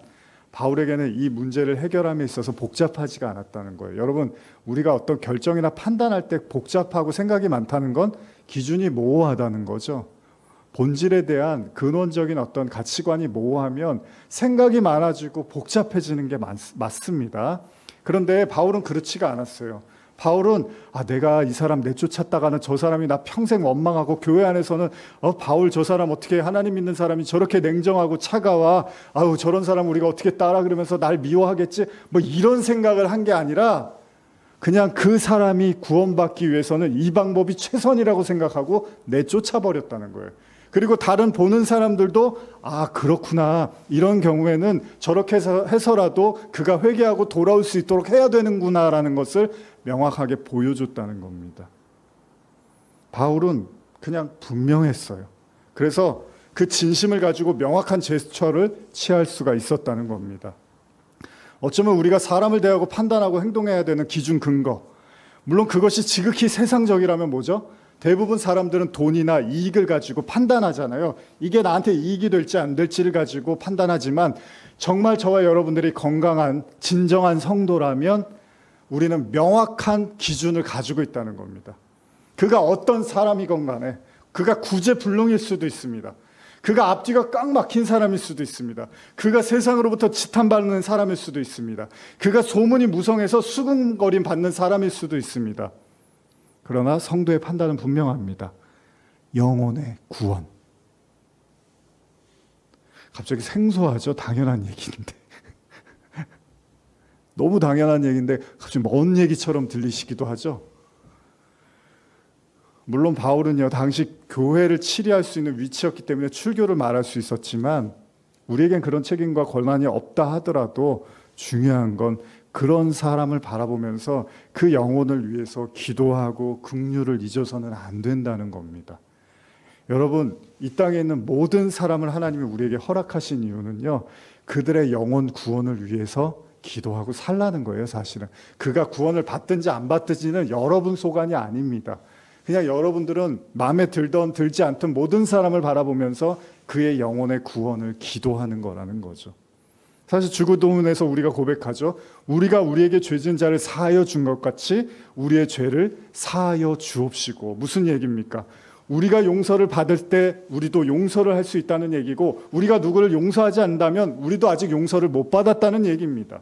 바울에게는 이 문제를 해결함에 있어서 복잡하지가 않았다는 거예요. 여러분, 우리가 어떤 결정이나 판단할 때 복잡하고 생각이 많다는 건 기준이 모호하다는 거죠. 본질에 대한 근원적인 어떤 가치관이 모호하면 생각이 많아지고 복잡해지는 게 맞습니다. 그런데 바울은 그렇지가 않았어요. 바울은 내가 이 사람 내쫓았다가는 저 사람이 나 평생 원망하고, 교회 안에서는 바울 저 사람 어떻게, 하나님 믿는 사람이 저렇게 냉정하고 차가워, 저런 사람 우리가 어떻게 따라, 그러면서 날 미워하겠지, 뭐 이런 생각을 한 게 아니라 그냥 그 사람이 구원받기 위해서는 이 방법이 최선이라고 생각하고 내쫓아 버렸다는 거예요. 그리고 다른 보는 사람들도 그렇구나, 이런 경우에는 저렇게 해서라도 그가 회개하고 돌아올 수 있도록 해야 되는구나라는 것을 명확하게 보여줬다는 겁니다. 바울은 그냥 분명했어요. 그래서 그 진심을 가지고 명확한 제스처를 취할 수가 있었다는 겁니다. 어쩌면 우리가 사람을 대하고 판단하고 행동해야 되는 기준 근거, 물론 그것이 지극히 세상적이라면 뭐죠? 대부분 사람들은 돈이나 이익을 가지고 판단하잖아요. 이게 나한테 이익이 될지 안 될지를 가지고 판단하지만, 정말 저와 여러분들이 건강한 진정한 성도라면 우리는 명확한 기준을 가지고 있다는 겁니다. 그가 어떤 사람이건 간에, 그가 구제불능일 수도 있습니다. 그가 앞뒤가 꽉 막힌 사람일 수도 있습니다. 그가 세상으로부터 지탄받는 사람일 수도 있습니다. 그가 소문이 무성해서 수군거림 받는 사람일 수도 있습니다. 그러나 성도의 판단은 분명합니다. 영혼의 구원. 갑자기 생소하죠? 당연한 얘기인데. 너무 당연한 얘기인데 갑자기 먼 얘기처럼 들리시기도 하죠. 물론 바울은요, 당시 교회를 치리할 수 있는 위치였기 때문에 출교를 말할 수 있었지만, 우리에겐 그런 책임과 권한이 없다 하더라도 중요한 건 그런 사람을 바라보면서 그 영혼을 위해서 기도하고 긍휼을 잊어서는 안 된다는 겁니다. 여러분, 이 땅에 있는 모든 사람을 하나님이 우리에게 허락하신 이유는요, 그들의 영혼 구원을 위해서 기도하고 살라는 거예요. 사실은 그가 구원을 받든지 안 받든지는 여러분 소관이 아닙니다. 그냥 여러분들은 마음에 들던 들지 않던 모든 사람을 바라보면서 그의 영혼의 구원을 기도하는 거라는 거죠. 사실 주기도문에서 우리가 고백하죠. 우리가 우리에게 죄진 자를 사하여 준 것 같이 우리의 죄를 사하여 주옵시고. 무슨 얘기입니까? 우리가 용서를 받을 때 우리도 용서를 할 수 있다는 얘기고, 우리가 누구를 용서하지 않는다면 우리도 아직 용서를 못 받았다는 얘기입니다.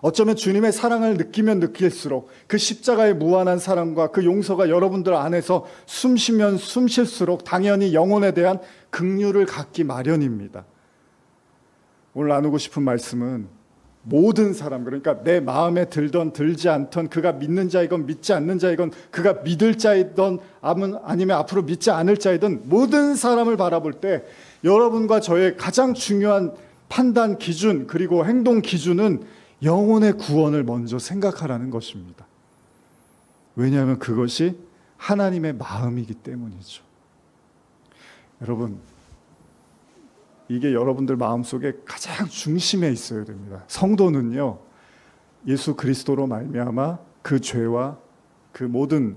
어쩌면 주님의 사랑을 느끼면 느낄수록, 그 십자가의 무한한 사랑과 그 용서가 여러분들 안에서 숨쉬면 숨쉴수록 당연히 영혼에 대한 긍휼을 갖기 마련입니다. 오늘 나누고 싶은 말씀은 모든 사람, 그러니까 내 마음에 들던 들지 않던, 그가 믿는 자이건 믿지 않는 자이건, 그가 믿을 자이든 아니면 앞으로 믿지 않을 자이든 모든 사람을 바라볼 때 여러분과 저의 가장 중요한 판단 기준, 그리고 행동 기준은 영혼의 구원을 먼저 생각하라는 것입니다. 왜냐하면 그것이 하나님의 마음이기 때문이죠. 여러분, 이게 여러분들 마음속에 가장 중심에 있어야 됩니다. 성도는요, 예수 그리스도로 말미암아 그 죄와 그 모든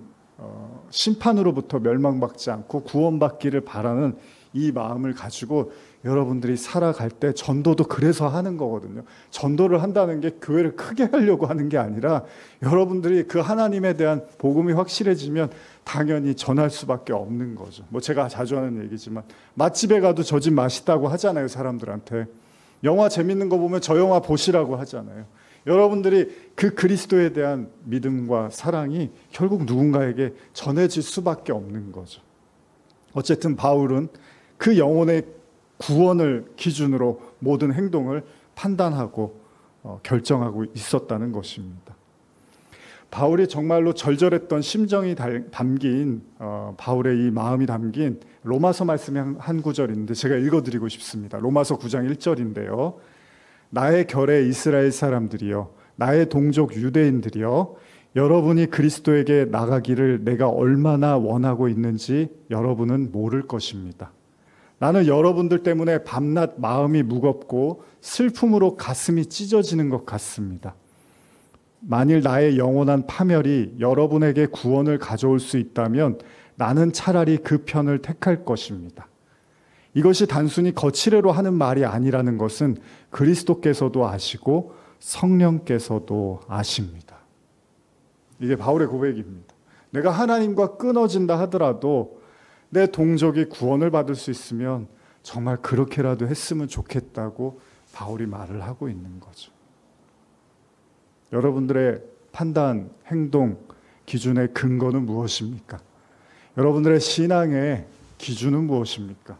심판으로부터 멸망받지 않고 구원받기를 바라는 이 마음을 가지고 여러분들이 살아갈 때, 전도도 그래서 하는 거거든요. 전도를 한다는 게 교회를 크게 하려고 하는 게 아니라 여러분들이 그 하나님에 대한 복음이 확실해지면 당연히 전할 수밖에 없는 거죠. 뭐 제가 자주 하는 얘기지만 맛집에 가도 저 집 맛있다고 하잖아요. 사람들한테. 영화 재밌는 거 보면 저 영화 보시라고 하잖아요. 여러분들이 그 그리스도에 대한 믿음과 사랑이 결국 누군가에게 전해질 수밖에 없는 거죠. 어쨌든 바울은 그 영혼의 구원을 기준으로 모든 행동을 판단하고 결정하고 있었다는 것입니다. 바울이 정말로 절절했던 심정이 담긴 바울의 이 마음이 담긴 로마서 말씀의 한 구절인데 제가 읽어드리고 싶습니다. 로마서 9장 1절인데요. 나의 결의 이스라엘 사람들이여, 나의 동족 유대인들이여, 여러분이 그리스도에게 나가기를 내가 얼마나 원하고 있는지 여러분은 모를 것입니다. 나는 여러분들 때문에 밤낮 마음이 무겁고 슬픔으로 가슴이 찢어지는 것 같습니다. 만일 나의 영원한 파멸이 여러분에게 구원을 가져올 수 있다면 나는 차라리 그 편을 택할 것입니다. 이것이 단순히 거칠애로 하는 말이 아니라는 것은 그리스도께서도 아시고 성령께서도 아십니다. 이게 바울의 고백입니다. 내가 하나님과 끊어진다 하더라도 내 동족이 구원을 받을 수 있으면 정말 그렇게라도 했으면 좋겠다고 바울이 말을 하고 있는 거죠. 여러분들의 판단, 행동, 기준의 근거는 무엇입니까? 여러분들의 신앙의 기준은 무엇입니까?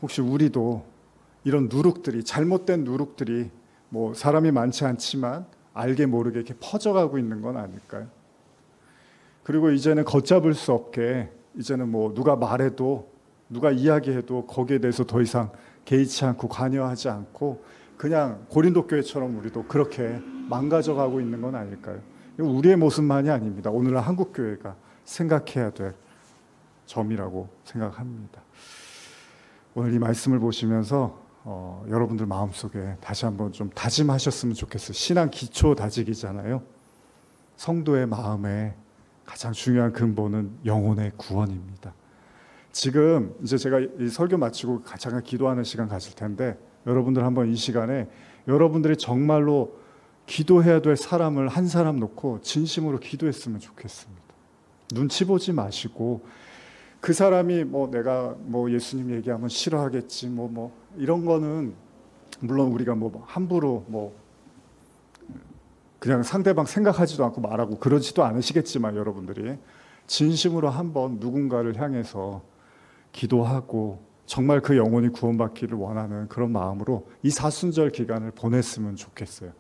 혹시 우리도 이런 누룩들이, 잘못된 누룩들이 뭐 사람이 많지 않지만 알게 모르게 이렇게 퍼져가고 있는 건 아닐까요? 그리고 이제는 걷잡을 수 없게, 이제는 뭐 누가 말해도 누가 이야기해도 거기에 대해서 더 이상 개의치 않고 관여하지 않고 그냥 고린도 교회처럼 우리도 그렇게 망가져가고 있는 건 아닐까요? 우리의 모습만이 아닙니다. 오늘날 한국 교회가 생각해야 될 점이라고 생각합니다. 오늘 이 말씀을 보시면서 여러분들 마음속에 다시 한번 좀 다짐하셨으면 좋겠어요. 신앙 기초 다지기잖아요. 성도의 마음에 가장 중요한 근본은 영혼의 구원입니다. 지금 이제 제가 이 설교 마치고 잠깐 기도하는 시간 가질 텐데 여러분들 한번 이 시간에 여러분들이 정말로 기도해야 될 사람을 한 사람 놓고 진심으로 기도했으면 좋겠습니다. 눈치 보지 마시고 그 사람이 뭐 내가 뭐 예수님 얘기하면 싫어하겠지 뭐 이런 거는 물론 우리가 뭐 함부로 뭐 그냥 상대방 생각하지도 않고 말하고 그러지도 않으시겠지만 여러분들이 진심으로 한번 누군가를 향해서 기도하고 정말 그 영혼이 구원받기를 원하는 그런 마음으로 이 사순절 기간을 보냈으면 좋겠어요.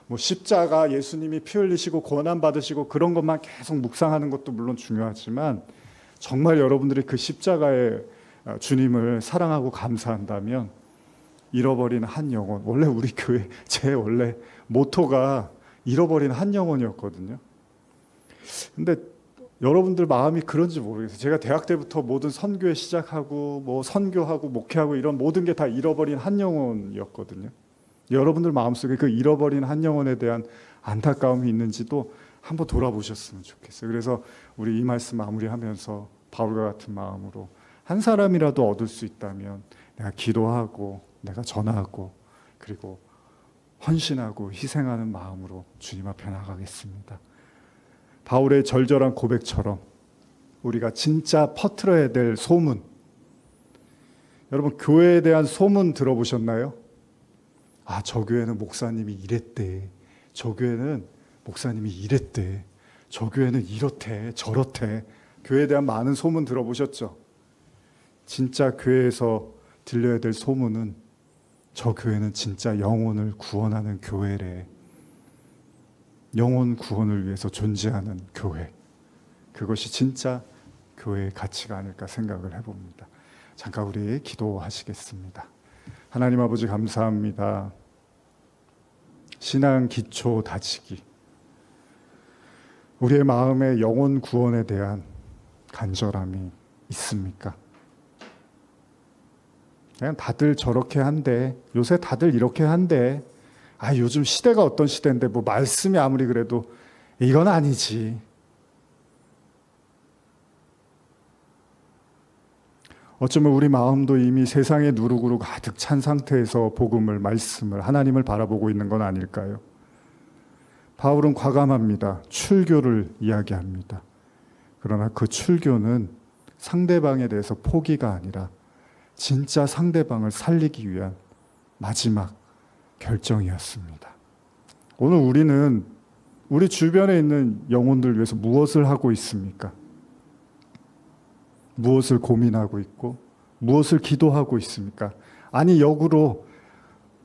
뭐 십자가 예수님이 피 흘리시고 고난 받으시고 그런 것만 계속 묵상하는 것도 물론 중요하지만 정말 여러분들이 그 십자가의 주님을 사랑하고 감사한다면 잃어버린 한 영혼, 원래 우리 교회 제 원래 모토가 잃어버린 한 영혼이었거든요. 근데 여러분들 마음이 그런지 모르겠어요. 제가 대학 때부터 모든 선교회 시작하고 뭐 선교하고 목회하고 이런 모든 게 다 잃어버린 한 영혼이었거든요. 여러분들 마음속에 그 잃어버린 한 영혼에 대한 안타까움이 있는지도 한번 돌아보셨으면 좋겠어요. 그래서 우리 이 말씀 마무리하면서 바울과 같은 마음으로 한 사람이라도 얻을 수 있다면 내가 기도하고 내가 전하고 그리고 헌신하고 희생하는 마음으로 주님 앞에 나가겠습니다. 바울의 절절한 고백처럼 우리가 진짜 퍼뜨려야 될 소문, 여러분 교회에 대한 소문 들어보셨나요? 아, 저 교회는 목사님이 이랬대, 저 교회는 목사님이 이랬대, 저 교회는 이렇대 저렇대. 교회에 대한 많은 소문 들어보셨죠? 진짜 교회에서 들려야 될 소문은 저 교회는 진짜 영혼을 구원하는 교회래, 영혼 구원을 위해서 존재하는 교회, 그것이 진짜 교회의 가치가 아닐까 생각을 해봅니다. 잠깐 우리 기도하시겠습니다. 하나님 아버지 감사합니다. 신앙 기초 다지기, 우리의 마음에 영혼 구원에 대한 간절함이 있습니까? 그냥 다들 저렇게 한대, 요새 다들 이렇게 한대, 요즘 시대가 어떤 시대인데 뭐 말씀이 아무리 그래도 이건 아니지. 어쩌면 우리 마음도 이미 세상의 누룩으로 가득 찬 상태에서 복음을, 말씀을, 하나님을 바라보고 있는 건 아닐까요? 바울은 과감합니다. 출교를 이야기합니다. 그러나 그 출교는 상대방에 대해서 포기가 아니라 진짜 상대방을 살리기 위한 마지막 결정이었습니다. 오늘 우리는 우리 주변에 있는 영혼들 위해서 무엇을 하고 있습니까? 무엇을 고민하고 있고 무엇을 기도하고 있습니까? 아니 역으로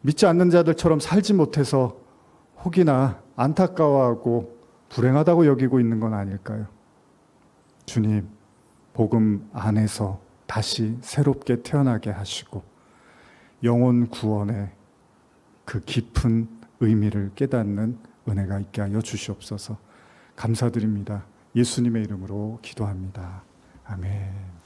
믿지 않는 자들처럼 살지 못해서 혹이나 안타까워하고 불행하다고 여기고 있는 건 아닐까요? 주님, 복음 안에서 다시 새롭게 태어나게 하시고 영혼 구원의 그 깊은 의미를 깨닫는 은혜가 있게 하여 주시옵소서. 감사드립니다. 예수님의 이름으로 기도합니다. 아멘.